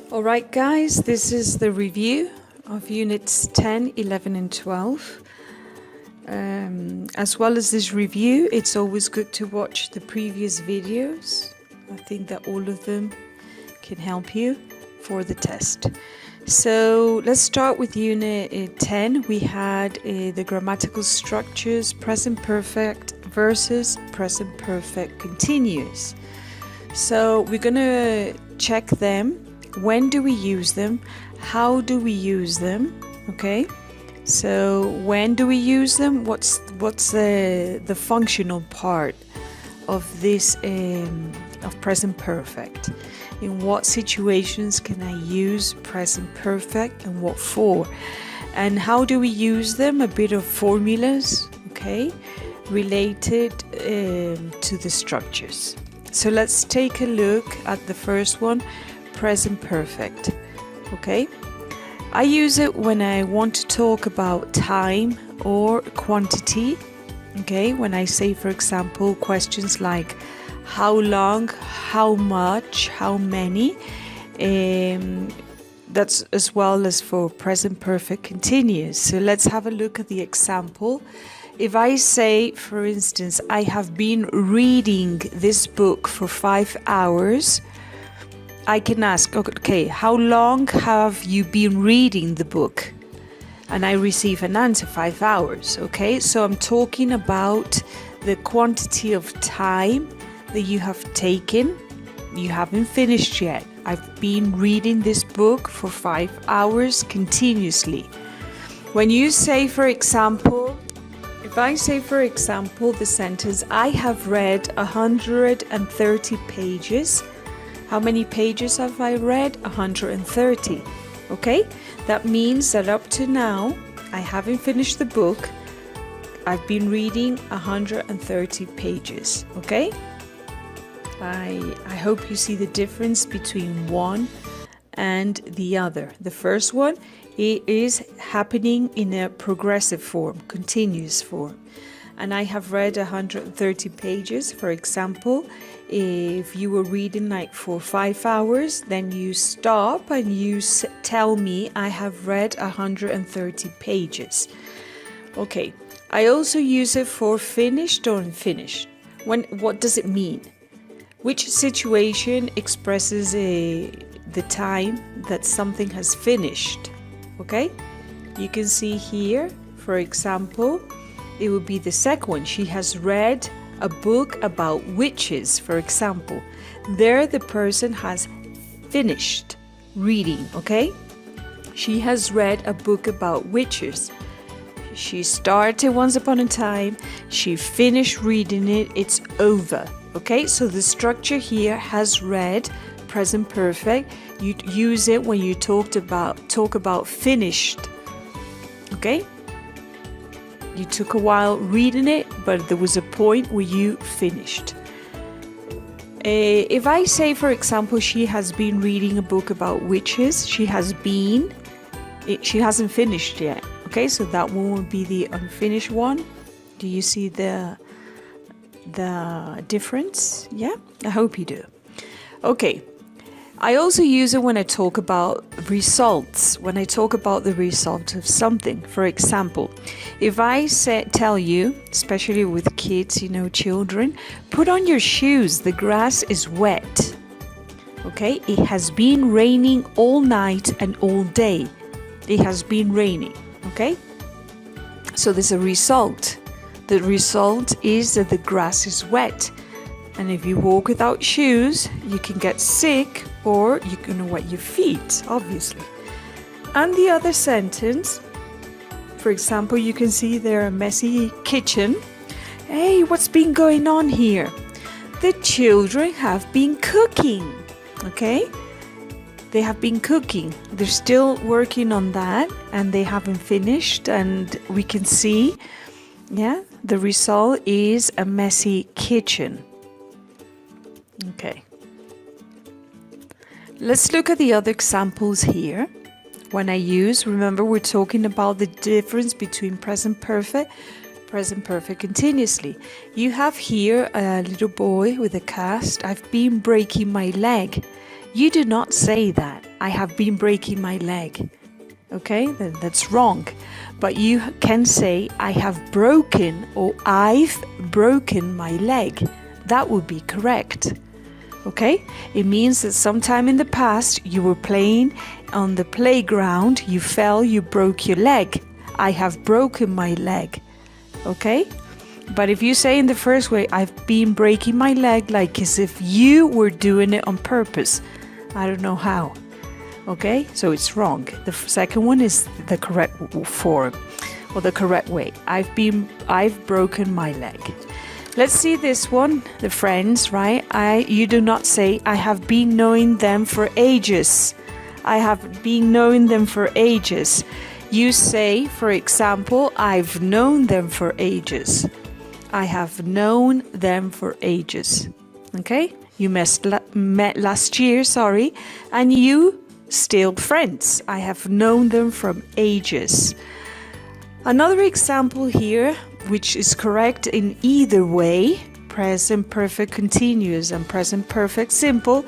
Alright guys, this is the review of Units 10, 11 and 12. As well as this review, it's always good to watch the previous videos. I think that all of them can help you for the test. So let's start with Unit 10. We had the grammatical structures, present perfect versus present perfect continuous. So we're going to check them. When do we use them? How do we use them? Okay, so when do we use them? What's the functional part of this of present perfect? In what situations can I use present perfect and what for? And how do we use them? A bit of formulas, okay, related to the structures. So let's take a look at the first one, present perfect. Okay, I use it when I want to talk about time or quantity. Okay, when I say, for example, questions like how long, how much, how many. That's as well as for present perfect continuous. So let's have a look at the example. If I say, for instance, I have been reading this book for 5 hours, I can ask, okay, how long have you been reading the book? And I receive an answer, 5 hours, okay? So I'm talking about the quantity of time that you have taken. You haven't finished yet. I've been reading this book for 5 hours continuously. When you say, for example, if I say, for example, the sentence, I have read 130 pages. How many pages have I read? 130. Okay? That means that up to now, I haven't finished the book. I've been reading 130 pages. Okay? I hope you see the difference between one and the other. The first one, it is happening in a progressive form, continuous form. And I have read 130 pages. For example, if you were reading like for 5 hours, then you stop and you tell me I have read 130 pages. Okay, I also use it for finished or unfinished. What does it mean? Which situation expresses the time that something has finished? Okay, you can see here, for example, it would be the second one. She has read a book about witches, for example. There the person has finished reading, okay? She has read a book about witches. She started once upon a time, she finished reading it, it's over, okay? So the structure here has read, present perfect. You use it when you talk about finished, okay? You took a while reading it, but there was a point where you finished. If I say, for example, she has been reading a book about witches, she hasn't finished yet. Okay, so that one would be the unfinished one. Do you see the difference? Yeah, I hope you do. Okay. I also use it when I talk about results, when I talk about the result of something. For example, if I tell you, especially with kids, you know, children, put on your shoes, the grass is wet. Okay, it has been raining all night and all day. It has been raining, okay? So there's a result. The result is that the grass is wet. And if you walk without shoes, you can get sick or you're going to wet your feet, obviously. And the other sentence, for example, you can see there a messy kitchen. Hey, what's been going on here? The children have been cooking, okay? They have been cooking. They're still working on that and they haven't finished. And we can see, yeah, the result is a messy kitchen. Okay, let's look at the other examples here. When I use, remember we're talking about the difference between present perfect continuously. You have here a little boy with a cast. I've been breaking my leg. You do not say that. I have been breaking my leg. Okay, then that's wrong. But you can say I have broken or I've broken my leg. That would be correct. Okay, it means that sometime in the past you were playing on the playground, you fell, you broke your leg. I have broken my leg. Okay, but if you say in the first way, I've been breaking my leg, like as if you were doing it on purpose. I don't know how. Okay, so it's wrong. The second one is the correct form or the correct way. I've broken my leg. Let's see this one, the friends, right? You do not say, I have been knowing them for ages. I have been knowing them for ages. You say, for example, I've known them for ages. I have known them for ages. Okay? You met last year, and you still friends. I have known them from ages. Another example here, which is correct in either way, present perfect continuous and present perfect simple,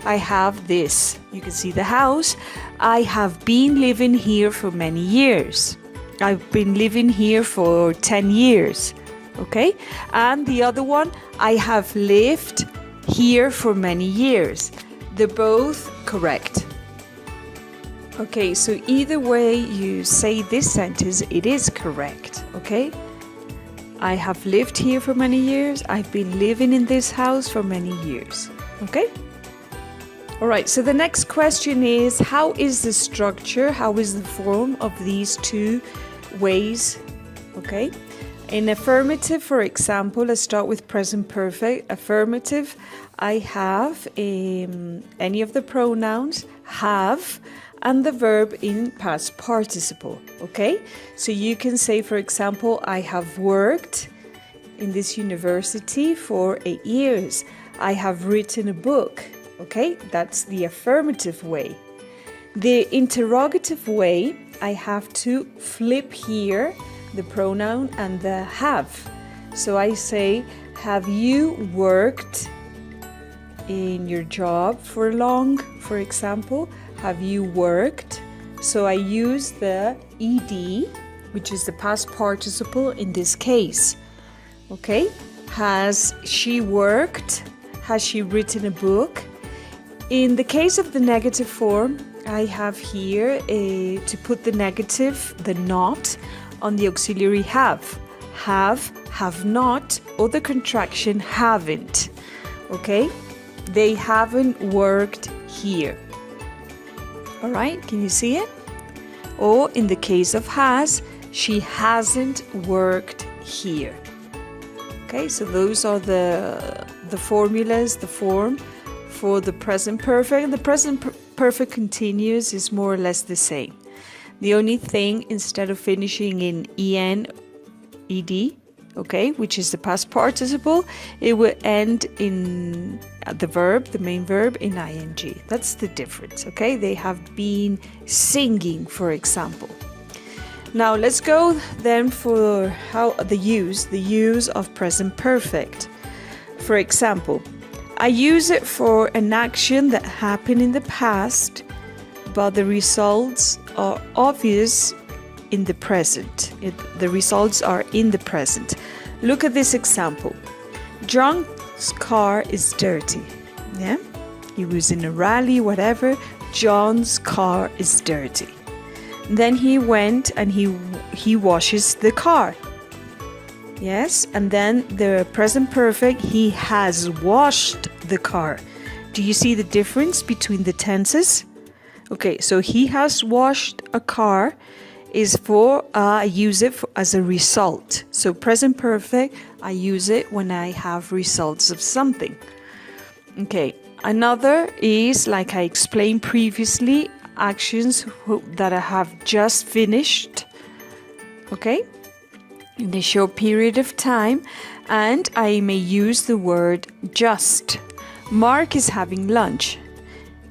I have this. You can see the house. I have been living here for many years. I've been living here for 10 years. Okay? And the other one, I have lived here for many years. They're both correct. Okay, so either way you say this sentence, it is correct, okay? I have lived here for many years. I've been living in this house for many years, okay? All right, so the next question is, how is the structure, how is the form of these two ways, okay? In affirmative, for example, let's start with present perfect. Affirmative, I have any of the pronouns, have, and the verb in past participle, okay? So you can say, for example, I have worked in this university for 8 years. I have written a book, okay? That's the affirmative way. The interrogative way, I have to flip here the pronoun and the have. So I say, have you worked in your job for long, for example? Have you worked? So I use the ed, which is the past participle in this case. Okay? Has she worked? Has she written a book? In the case of the negative form, I have here to put the negative, the not, on the auxiliary have. Have not, or the contraction haven't. Okay? They haven't worked here. All right, can you see it? Or in the case of has, she hasn't worked here. Okay, so those are the formulas, the form for the present perfect. The present perfect continuous is more or less the same. The only thing, instead of finishing in en, ed, okay, which is the past participle, it will end in the verb, the main verb, in ing. That's the difference, okay? They have been singing, for example. Now let's go then for how the use of present perfect. For example, I use it for an action that happened in the past, but the results are obvious in the present. The results are in the present. Look at this example. John's car is dirty. Yeah? He was in a rally, whatever. John's car is dirty. Then he went and he washes the car. Yes? And then the present perfect, he has washed the car. Do you see the difference between the tenses? Okay, so he has washed a car is for, I use it as a result. So present perfect, I use it when I have results of something. Okay, another is, like I explained previously, actions that I have just finished, okay, in a short period of time, and I may use the word just. Mark is having lunch.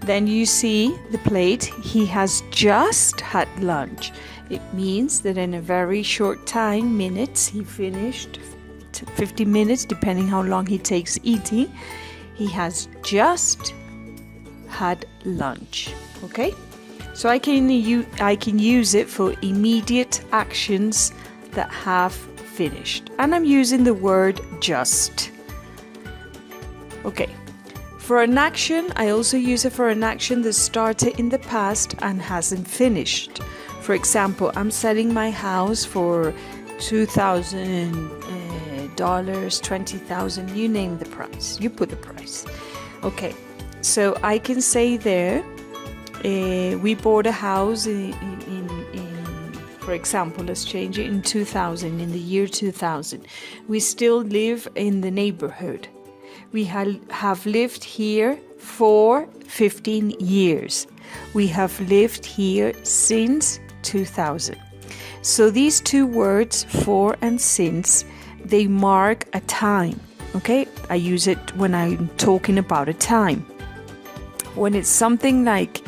Then you see the plate, he has just had lunch. It means that in a very short time, minutes, he finished 50 minutes, depending how long he takes eating. He has just had lunch. Okay? So I can use it for immediate actions that have finished. And I'm using the word just. Okay. For an action, I also use it for an action that started in the past and hasn't finished. For example, I'm selling my house for $2,000, $20,000, you name the price. You put the price. Okay, so I can say there, we bought a house in for example, let's change it in 2000, in the year 2000. We still live in the neighborhood. We have lived here for 15 years. We have lived here since 2000. So these two words, for and since, they mark a time. Okay, I use it when I'm talking about a time. When it's something like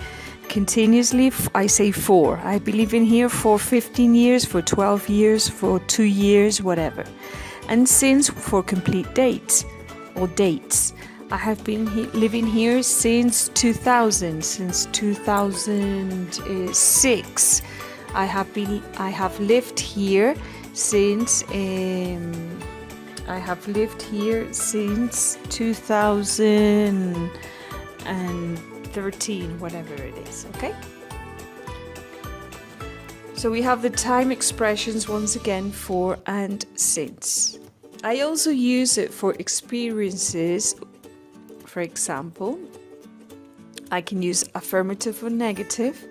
continuously, I say for. I've been living here for 15 years, for 12 years, for 2 years, whatever. And since for complete dates or dates. I have been living here since 2000, since 2006. I have lived here since 2013, whatever it is, okay? So we have the time expressions once again, for and since. I also use it for experiences. For example, I can use affirmative or negative.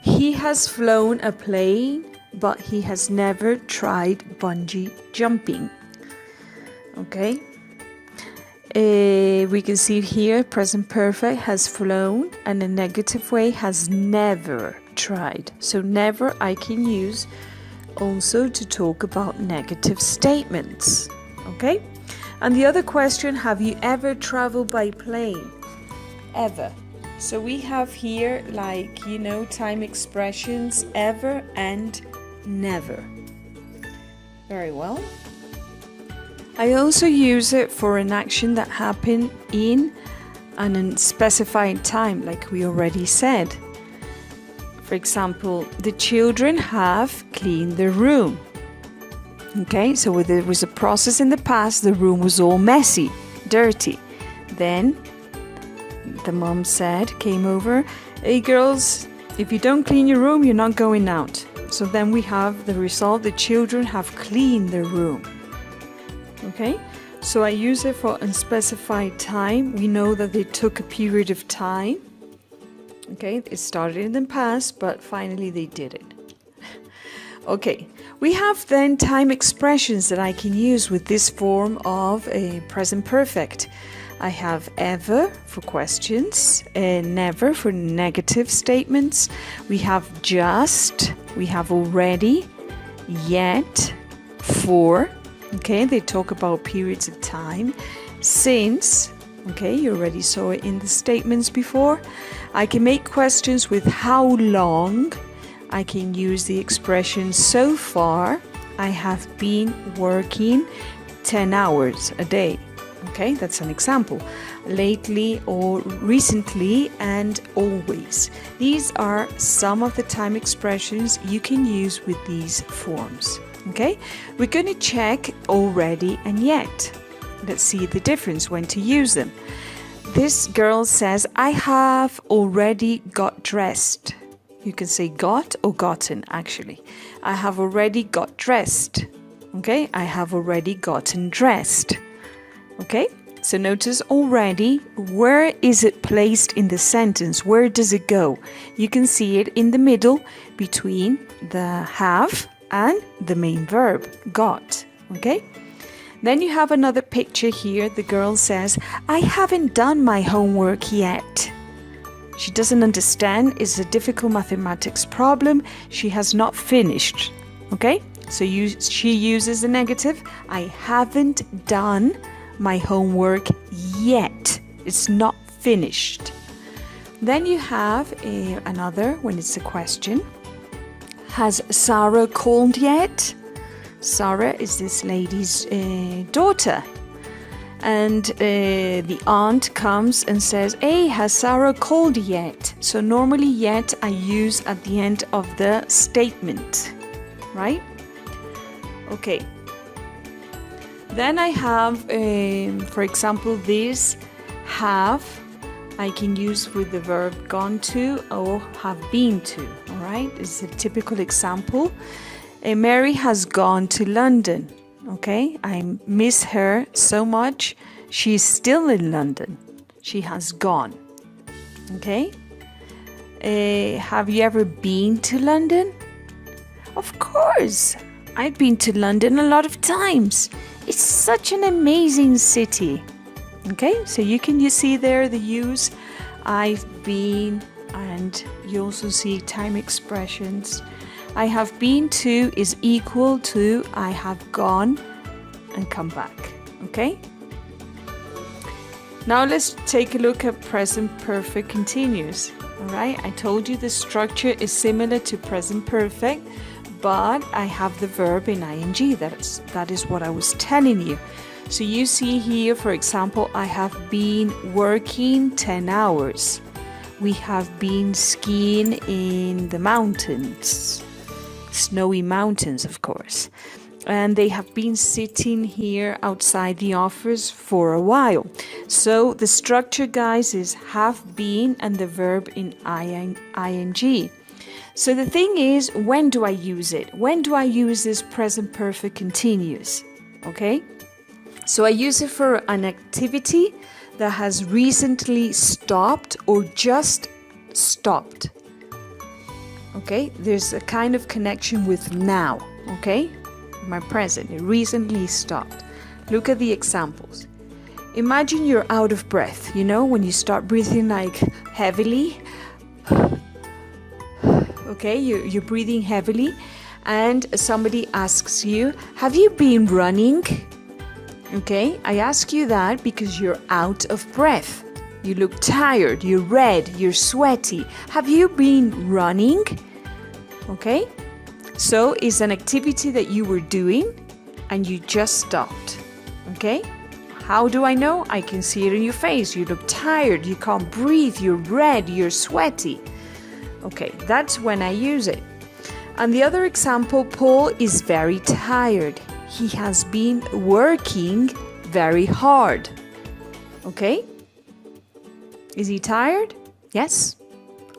He has flown a plane, but he has never tried bungee jumping. Okay? We can see here, present perfect, has flown, and a negative way, has never tried. So never I can use also to talk about negative statements. Okay? And the other question, have you ever traveled by plane? Ever. So we have here, like, time expressions, ever and never. Very well. I also use it for an action that happened in an unspecified time, like we already said. For example, the children have cleaned the room. Okay, so there was a process in the past, the room was all messy, dirty. Then the mom came over, hey girls, if you don't clean your room, you're not going out. So then we have the result, the children have cleaned the room. Okay, so I use it for unspecified time. We know that they took a period of time. Okay, it started in the past, but finally they did it. Okay, we have then time expressions that I can use with this form of a present perfect. I have ever for questions, never for negative statements. We have just, we have already, yet, for. Okay, they talk about periods of time. Since, okay, you already saw it in the statements before. I can make questions with how long. I can use the expression so far. I have been working 10 hours a day. Okay, that's an example. Lately or recently and always. These are some of the time expressions you can use with these forms. Okay, we're going to check already and yet. Let's see the difference when to use them. This girl says, I have already got dressed. You can say got or gotten, actually. I have already got dressed. Okay, I have already gotten dressed. Okay, so notice already, where is it placed in the sentence? Where does it go? You can see it in the middle between the have and the main verb, got. Okay, then you have another picture here. The girl says, I haven't done my homework yet. She doesn't understand. It's a difficult mathematics problem. She has not finished. Okay, so she uses the negative. I haven't done my homework yet. It's not finished. Then you have another when it's a question. Has Sarah called yet? Sarah is this lady's daughter. and the aunt comes and says, hey, has Sarah called yet? So normally yet I use at the end of the statement, right? Okay. Then I have, for example, this have I can use with the verb gone to or have been to, all right? It's a typical example. Mary has gone to London, okay? I miss her so much. She's still in London. She has gone, okay? Have you ever been to London? Of course. I've been to London a lot of times. It's such an amazing city. Okay, so you see there the use I've been, and you also see time expressions. I have been to is equal to I have gone and come back. Okay? Now let's take a look at present perfect continuous. All right, I told you the structure is similar to present perfect, but I have the verb in ing. That is what I was telling you. So you see here, for example, I have been working 10 hours. We have been skiing in the mountains, snowy mountains, of course. And they have been sitting here outside the office for a while. So the structure, guys, is have been and the verb in ing. So the thing is, when do I use it? When do I use this present perfect continuous? Okay? So I use it for an activity that has recently stopped or just stopped. Okay? There's a kind of connection with now. Okay? My present, it recently stopped. Look at the examples. Imagine you're out of breath, you know, when you start breathing like heavily. Okay, you're breathing heavily, and somebody asks you, have you been running? Okay, I ask you that because you're out of breath. You look tired, you're red, you're sweaty. Have you been running? Okay, so it's an activity that you were doing and you just stopped. Okay, how do I know? I can see it in your face. You look tired, you can't breathe, you're red, you're sweaty. Okay, that's when I use it. And the other example, Paul is very tired. He has been working very hard. Okay? Is he tired? Yes.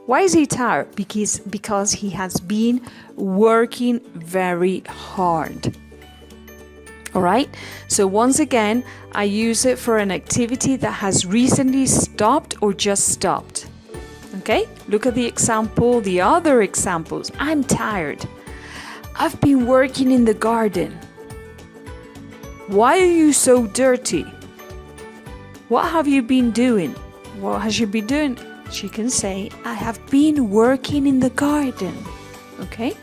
Why is he tired? Because he has been working very hard. All right? So once again, I use it for an activity that has recently stopped or just stopped. Okay? Look at the example, the other examples. I'm tired. I've been working in the garden. Why are you so dirty? What have you been doing? What has she been doing? She can say, I have been working in the garden. Okay?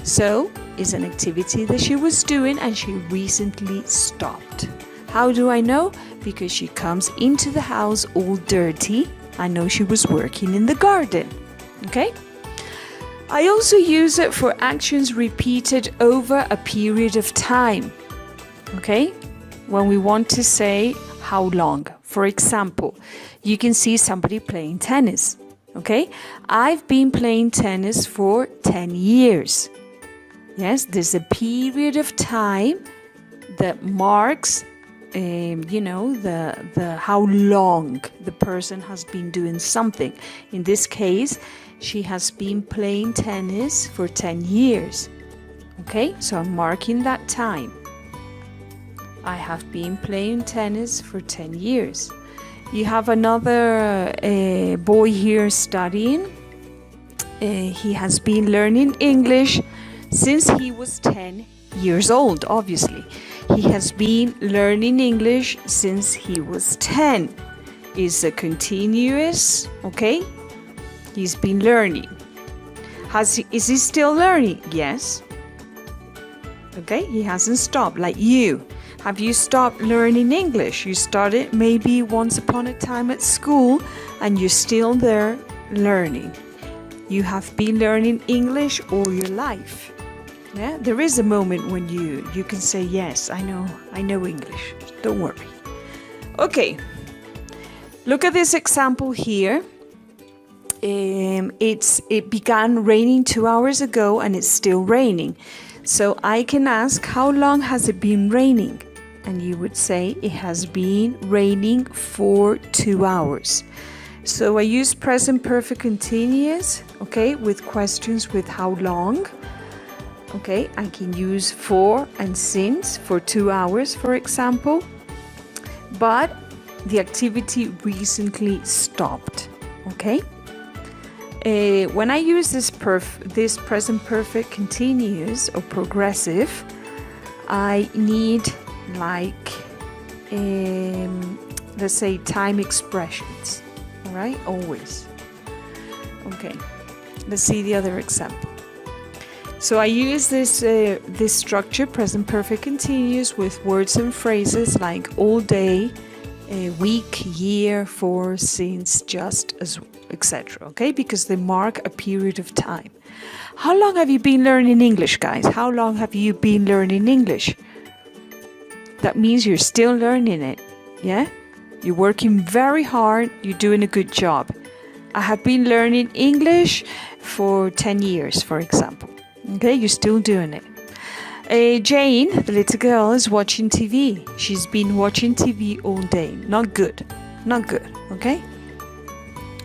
So, it's an activity that she was doing and she recently stopped. How do I know? Because she comes into the house all dirty. I know she was working in the garden. Okay? I also use it for actions repeated over a period of time. Okay? When we want to say how long. For example, you can see somebody playing tennis. Okay? I've been playing tennis for 10 years. Yes, there's a period of time that marks the how long the person has been doing something. In this case, she has been playing tennis for 10 years. Okay, so I'm marking that time. I have been playing tennis for 10 years. You have another boy here studying. He has been learning English since he was 10 years old, obviously. He has been learning English since he was 10. Is a continuous, okay? He's been learning. Is he still learning? Yes. Okay, he hasn't stopped, like you. Have you stopped learning English? You started maybe once upon a time at school and you're still there learning. You have been learning English all your life. Yeah, there is a moment when you can say, yes, I know English. Don't worry. Okay, look at this example here. It began raining 2 hours ago and it's still raining. So I can ask, how long has it been raining? And you would say it has been raining for 2 hours. So I use present perfect continuous, okay, with questions with how long. Okay, I can use for and since for 2 hours, for example. But the activity recently stopped, okay? When I use this present perfect continuous or progressive, I need like, let's say, time expressions, all right? Always. Okay, let's see the other example. So I use this structure, present perfect continuous, with words and phrases like all day, week, year, for, since, just, as, etc. Okay, because they mark a period of time. How long have you been learning English, guys? How long have you been learning English? That means you're still learning it, yeah? You're working very hard, you're doing a good job. I have been learning English for 10 years, for example. Okay, you're still doing it. Jane, the little girl, is watching TV. She's been watching TV all day. Not good. Not good, okay?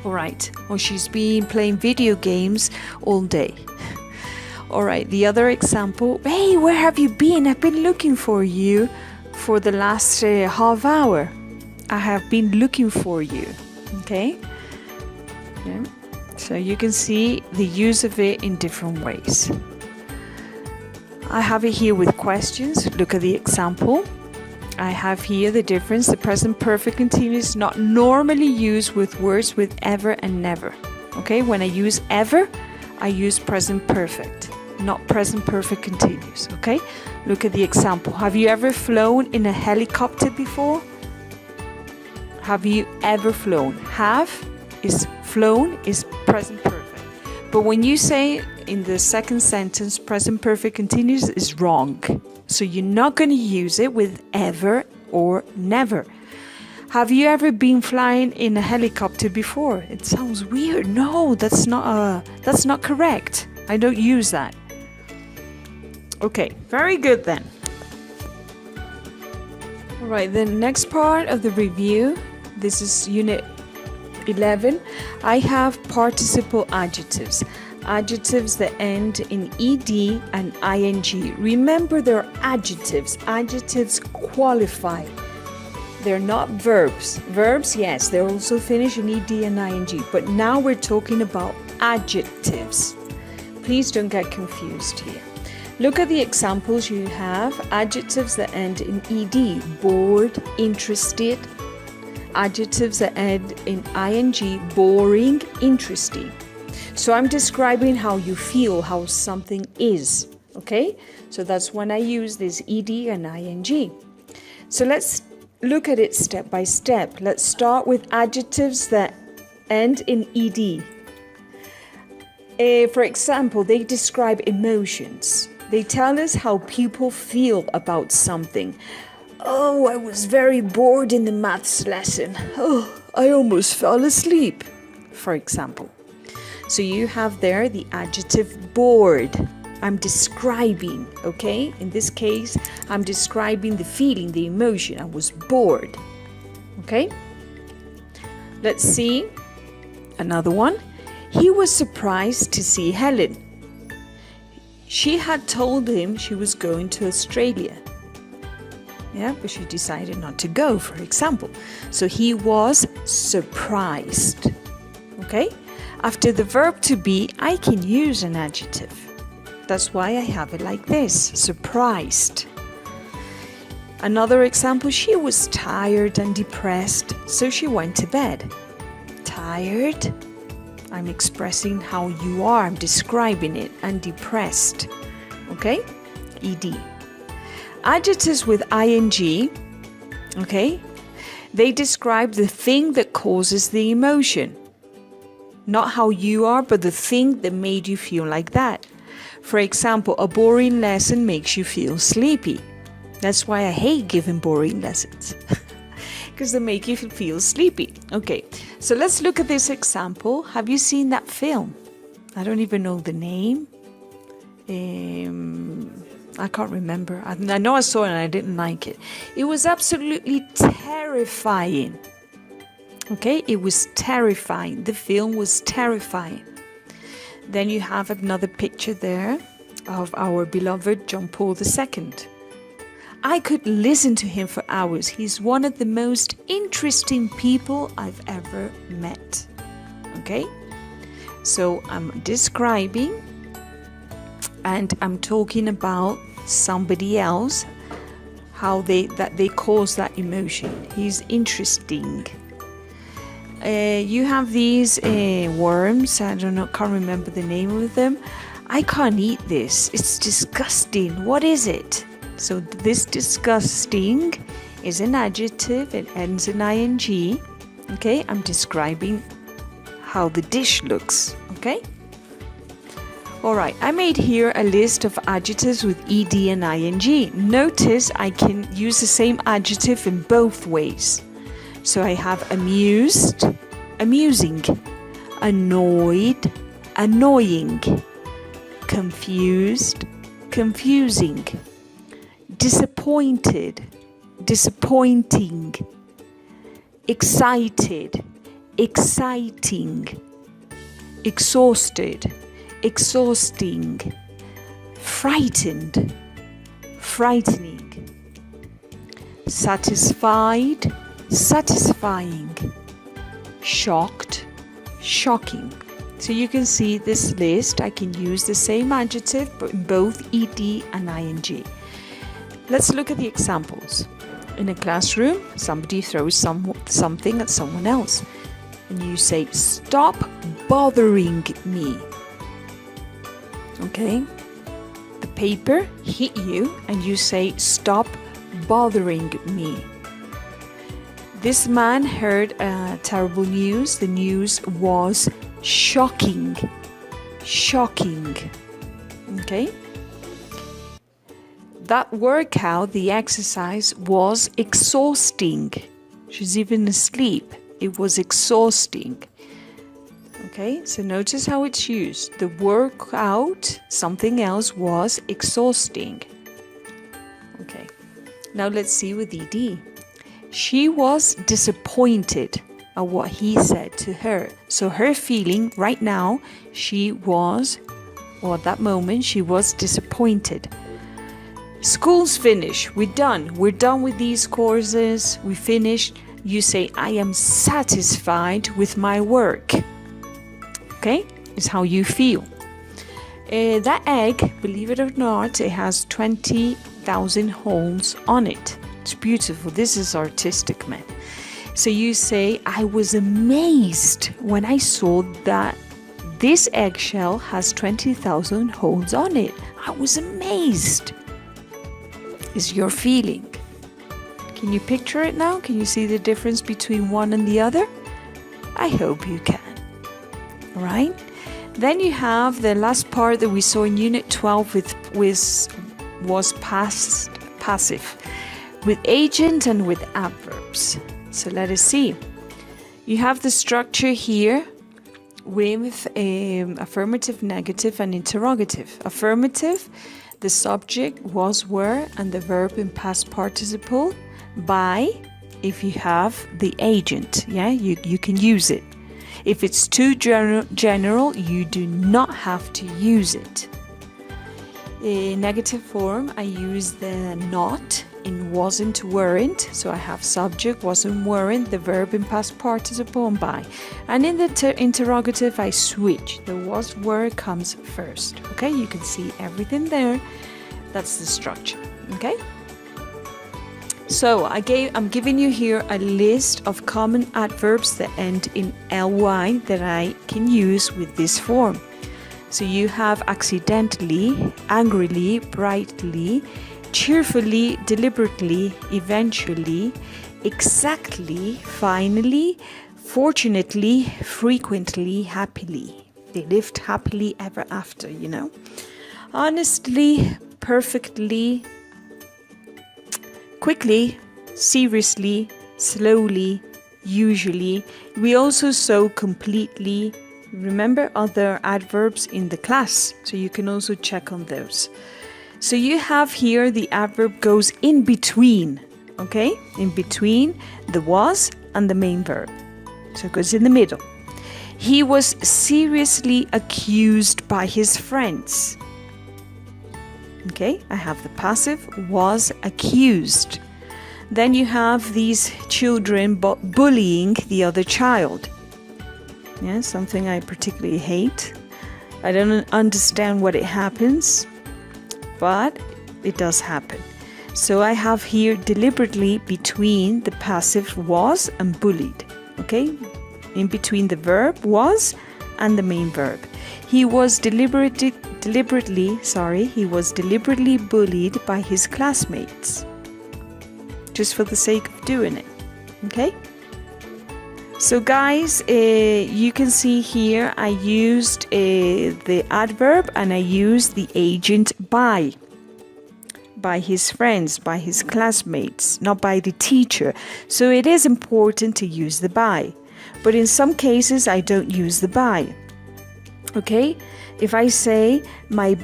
All right. Or she's been playing video games all day. All right, the other example. Hey, where have you been? I've been looking for you for the last half hour. I have been looking for you, okay? Yeah. So you can see the use of it in different ways. I have it here with questions. Look at the example. I have here the difference. The present perfect continuous is not normally used with words with ever and never. Okay, when I use ever, I use present perfect, not present perfect continuous. Okay, look at the example. Have you ever flown in a helicopter before? Have you ever flown? Have is flown is present perfect. But when you say in the second sentence, present perfect continuous is wrong. So you're not going to use it with ever or never. Have you ever been flying in a helicopter before? It sounds weird. No, that's not correct. I don't use that. Okay, very good then. All right, the next part of the review, this is unit 11. I have participle adjectives. Adjectives that end in ed and ing. Remember, they're adjectives. Adjectives qualify. They're not verbs. Verbs, yes, they're also finished in ed and ing. But now we're talking about adjectives. Please don't get confused here. Look at the examples you have. Adjectives that end in ed. Bored, interested. Adjectives that end in ing. Boring, interesting. So I'm describing how you feel, how something is, okay? So that's when I use this ed and ing. So let's look at it step by step. Let's start with adjectives that end in ed. For example, they describe emotions. They tell us how people feel about something. Oh, I was very bored in the maths lesson. Oh, I almost fell asleep, for example. So you have there the adjective bored. I'm describing, okay? In this case, I'm describing the feeling, the emotion. I was bored, okay? Let's see another one. He was surprised to see Helen. She had told him she was going to Australia. Yeah, but she decided not to go, for example. So he was surprised, okay? After the verb to be, I can use an adjective. That's why I have it like this, surprised. Another example, she was tired and depressed, so she went to bed. Tired, I'm expressing how you are, I'm describing it, and depressed, okay? ed. Adjectives with ing, okay? They describe the thing that causes the emotion. Not how you are, but the thing that made you feel like that. For example, a boring lesson makes you feel sleepy. That's why I hate giving boring lessons. because they make you feel sleepy. Okay, so let's look at this example. Have you seen that film? I don't even know the name. I can't remember. I know I saw it and I didn't like it. It was absolutely terrifying. Okay, it was terrifying. The film was terrifying. Then you have another picture there of our beloved John Paul II. I could listen to him for hours. He's one of the most interesting people I've ever met. Okay, so I'm describing and I'm talking about somebody else, how they cause that emotion. He's interesting. You have these worms. I can't remember the name of them. I can't eat this. It's disgusting. What is it? So this disgusting is an adjective. It ends in ing. Okay, I'm describing how the dish looks. Okay. All right, I made here a list of adjectives with ed and ing. Notice I can use the same adjective in both ways. So I have amused, amusing, annoyed, annoying, confused, confusing, disappointed, disappointing, excited, exciting, exhausted, exhausting, frightened, frightening, satisfied, satisfying, shocked, shocking. So you can see this list. I can use the same adjective but in both ed and ing. Let's look at the examples. In a classroom, somebody throws something at someone else and you say, "Stop bothering me." Okay? The paper hit you and you say, "Stop bothering me." This man heard terrible news. The news was shocking. Shocking. Okay? That workout, the exercise, was exhausting. She's even asleep. It was exhausting. Okay, so notice how it's used. The workout, something else, was exhausting. Okay, now let's see with ed. She was disappointed at what he said to her. So her feeling right now, at that moment, she was disappointed. School's finished. We're done. We're done with these courses. We finished. You say, "I am satisfied with my work." Okay, is how you feel. That egg, believe it or not, it has 20,000 holes on it. It's beautiful. This is artistic, man. So you say, "I was amazed when I saw that this eggshell has 20,000 holes on it. I was amazed." Is your feeling. Can you picture it now? Can you see the difference between one and the other? I hope you can. All right. Then you have the last part that we saw in Unit 12 was past passive, with agent and with adverbs. So let us see. You have the structure here with affirmative, negative, and interrogative. Affirmative, the subject was, were, and the verb in past participle by. If you have the agent, you can use it. If it's too general, you do not have to use it. In negative form, I use the not in wasn't, weren't. So I have subject, wasn't, weren't, the verb in past participle and by. And in the interrogative, I switch. The was, were comes first. Okay, you can see everything there. That's the structure. Okay. So I'm giving you here a list of common adverbs that end in ly that I can use with this form. So you have accidentally, angrily, brightly, cheerfully, deliberately, eventually, exactly, finally, fortunately, frequently, happily. They lived happily ever after, Honestly, perfectly, quickly, seriously, slowly, usually. We also saw completely. Remember other adverbs in the class, so you can also check on those. So you have here the adverb goes in between, okay? In between the was and the main verb. So it goes in the middle. He was seriously accused by his friends. Okay, I have the passive was accused. Then you have these children bullying the other child. Yeah, something I particularly hate. I don't understand what it happens, but it does happen. So I have here deliberately between the passive was and bullied. Okay, in between the verb was and the main verb. He was deliberately bullied by his classmates. Just for the sake of doing it. Okay? So guys, you can see here I used the adverb and I used the agent by his friends, by his classmates, not by the teacher. So it is important to use the by. But in some cases I don't use the by. Okay? If I say my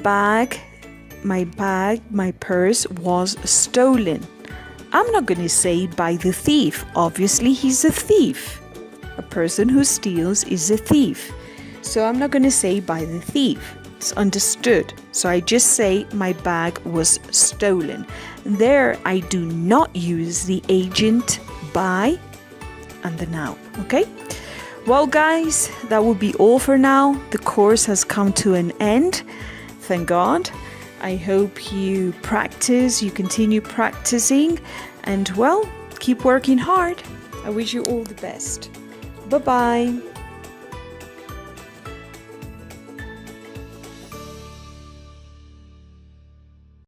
purse was stolen, I'm not going to say by the thief. Obviously, he's a thief. A person who steals is a thief. So I'm not going to say by the thief. It's understood. So I just say my bag was stolen. There, I do not use the agent by and the noun. Okay? Well, guys, that will be all for now. The course has come to an end. Thank God. I hope you continue practicing, and well, keep working hard. I wish you all the best. Bye-bye.